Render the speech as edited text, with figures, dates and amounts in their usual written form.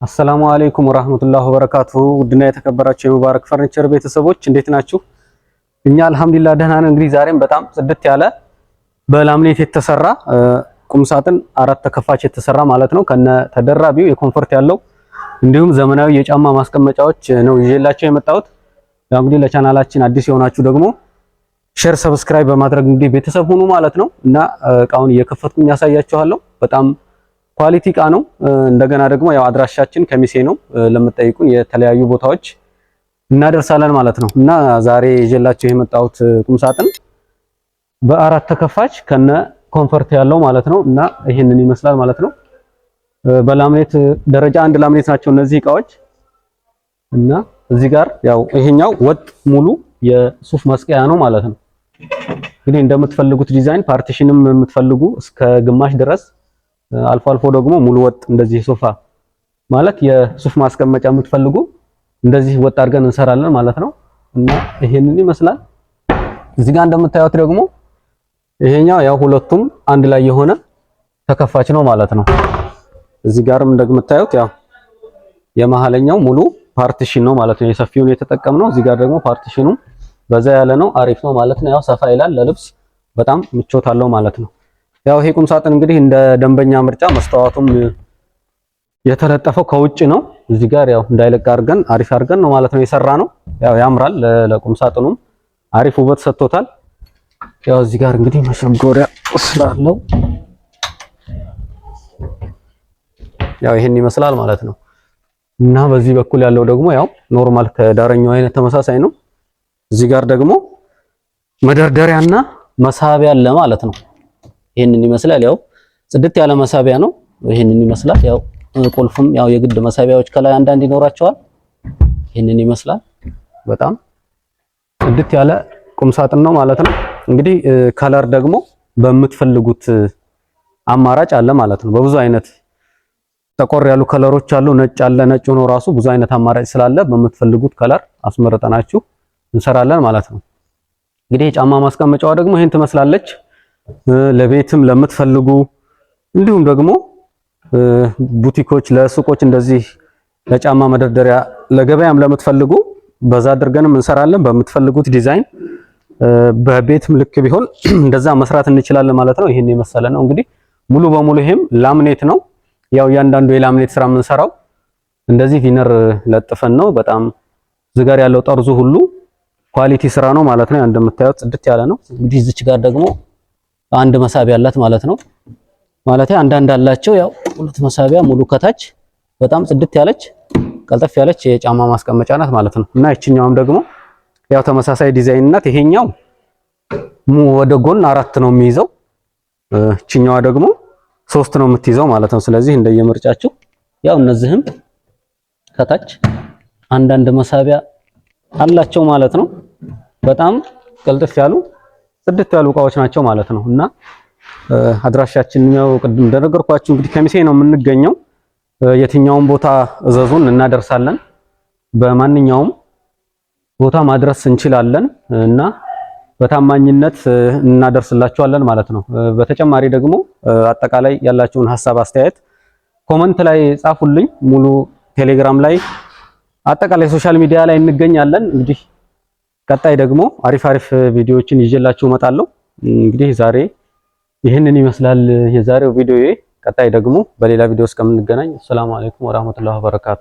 አሰላሙ አለይኩም ወራህመቱላሂ ወበረካቱሁ ውድና የተከበራችሁ የሙባረክ ፈርኒቸር ቤተሰቦች እንዴት ናችሁ? እኛ አልሐምዱሊላህ ደህና ነን። እንግዲህ ዛሬም በጣም ጽድት ያለ በላምኔት የተሰራ ቁምሳጥን አራት ተከፋች የተሰራ ማለት ነው ከነ ተደራቢው የኮምፎርት ያለው እንዲሁም ዘመናዊ የጫማ ማስቀመጫዎች ነው ይዤላችሁ የመጣሁት። ያው እንግዲህ ለቻናላችን አዲስ የሆናችሁ ደግሞ ሼር፣ ሰብስክራይብ በማድረግ እንግዲህ ቤተሰብ ሁኑ ማለት ነው እና እቃውን እየከፈትኩኝ ያሳያችኋለሁ። በጣም ኳሊቲ እቃ ነው። እንደገና ደግሞ ያው አድራሻችን ከሚሴ ነው። ለምትጠይቁን የተለያዩ ቦታዎች እናደርሳለን ማለት ነው እና ዛሬ ይዤላችሁ የመጣሁት ቁምሳጥን በአራት ተከፋች ከነ ኮምፎርት ያለው ማለት ነው እና ይሄንን ይመስላል ማለት ነው። በላምኔት ደረጃ አንድ ላምኔት ናቸው እነዚህ እቃዎች እና እዚህ ጋር ያው ይሄኛው ወጥ ሙሉ የሱፍ መስቀያ ነው ማለት ነው። እንግዲህ እንደምትፈልጉት ዲዛይን ፓርቲሽንም የምትፈልጉ እስከ ግማሽ ድረስ አልፎ አልፎ ደግሞ ሙሉ ወጥ እንደዚህ ሶፋ ማለት የሱፍ ማስቀመጫ የምትፈልጉ እንደዚህ ወጥ አድርገን እንሰራለን ማለት ነው እና ይሄንን ይመስላል። እዚህ ጋር እንደምታዩት ደግሞ ይሄኛው ያው ሁለቱም አንድ ላይ የሆነ ተከፋች ነው ማለት ነው። እዚህ ጋርም እንደምታዩት ያው የመሃለኛው ሙሉ ፓርቲሽን ነው ማለት ነው። የሰፊውን የተጠቀምነው እዚህ ጋር ደግሞ ፓርቲሽኑ በዛ ያለ ነው፣ አሪፍ ነው ማለት ነው። ያው ሰፋ ይላል፣ ለልብስ በጣም ምቾት አለው ማለት ነው። ያው ይሄ ቁም ሳጥን እንግዲህ እንደ ደንበኛ ምርጫ መስተዋቱም የተለጠፈው ከውጭ ነው። እዚህ ጋር ያው እንዳይለቅ አድርገን አሪፍ አድርገን ነው ማለት ነው የሰራ ነው። ያው ያምራል፣ ለቁም ሳጥኑም አሪፍ ውበት ሰጥቶታል። ያው እዚህ ጋር እንግዲህ መሸጎሪያ ስላለው ያው ይሄን ይመስላል ማለት ነው እና በዚህ በኩል ያለው ደግሞ ያው ኖርማል ከዳረኛው አይነት ተመሳሳይ ነው። እዚህ ጋር ደግሞ መደርደሪያና መሳቢያ አለ ማለት ነው። ይሄንን ይመስላል። ያው ጽድት ያለ መሳቢያ ነው። ይሄንን ይመስላል። ያው ቁልፍም ያው የግድ መሳቢያዎች ከላይ አንዳንድ ይኖራቸዋል። ይሄንን ይመስላል። በጣም ጽድት ያለ ቁም ሳጥን ነው ማለት ነው። እንግዲህ ከለር ደግሞ በምትፈልጉት አማራጭ አለ ማለት ነው። በብዙ አይነት ጠቆር ያሉ ከለሮች አሉ። ነጭ አለ። ነጭ ሆኖ ራሱ ብዙ አይነት አማራጭ ስላለ በምትፈልጉት ከለር አስመርጠናችሁ እንሰራለን ማለት ነው። እንግዲህ የጫማ ማስቀመጫዋ ደግሞ ይሄን ትመስላለች። ለቤትም ለምትፈልጉ እንዲሁም ደግሞ ቡቲኮች፣ ለሱቆች እንደዚህ ለጫማ መደርደሪያ ለገበያም ለምትፈልጉ በዛ አድርገንም እንሰራለን። በምትፈልጉት ዲዛይን በቤትም ልክ ቢሆን እንደዛ መስራት እንችላለን ማለት ነው። ይሄን የመሰለ ነው እንግዲህ ሙሉ በሙሉ ይሄም ላምኔት ነው። ያው እያንዳንዱ የላምኔት ስራ የምንሰራው እንደዚህ ቪነር ለጥፈን ነው። በጣም ዝጋር ያለው ጠርዙ ሁሉ ኳሊቲ ስራ ነው ማለት ነው። እንደምታዩት ጽድት ያለ ነው። እንግዲህ እዚች ጋር ደግሞ አንድ መሳቢያ አላት ማለት ነው። ማለት አንዳንድ አላቸው። ያው ሁለት መሳቢያ ሙሉ ከታች በጣም ጽድት ያለች ቀልጠፍ ያለች የጫማ ማስቀመጫ ናት ማለት ነው እና እቺኛውም ደግሞ ያው ተመሳሳይ ዲዛይን ናት። ይሄኛው ወደ ጎን አራት ነው የሚይዘው፣ እቺኛዋ ደግሞ ሶስት ነው የምትይዘው ማለት ነው። ስለዚህ እንደየምርጫችሁ ያው እነዚህም ከታች አንዳንድ መሳቢያ አላቸው ማለት ነው። በጣም ቀልጥፍ ያሉ ጽድት ያሉ እቃዎች ናቸው ማለት ነው እና አድራሻችን ያው ቅድም እንደነገርኳችሁ እንግዲህ ከሚሴ ነው የምንገኘው። የትኛውም ቦታ እዘዙን እናደርሳለን። በማንኛውም ቦታ ማድረስ እንችላለን እና በታማኝነት እናደርስላችኋለን ማለት ነው። በተጨማሪ ደግሞ አጠቃላይ ያላችሁን ሐሳብ አስተያየት ኮመንት ላይ ጻፉልኝ። ሙሉ ቴሌግራም ላይ አጠቃላይ ሶሻል ሚዲያ ላይ እንገኛለን። እንግዲህ ቀጣይ ደግሞ አሪፍ ቪዲዮዎችን ይዤላችሁ እመጣለሁ። እንግዲህ ዛሬ ይህንን ይመስላል የዛሬው ቪዲዮ። ቀጣይ ደግሞ በሌላ ቪዲዮ እስከምንገናኝ ሰላም አለይኩም ወራህመቱላሂ ወበረካቱ።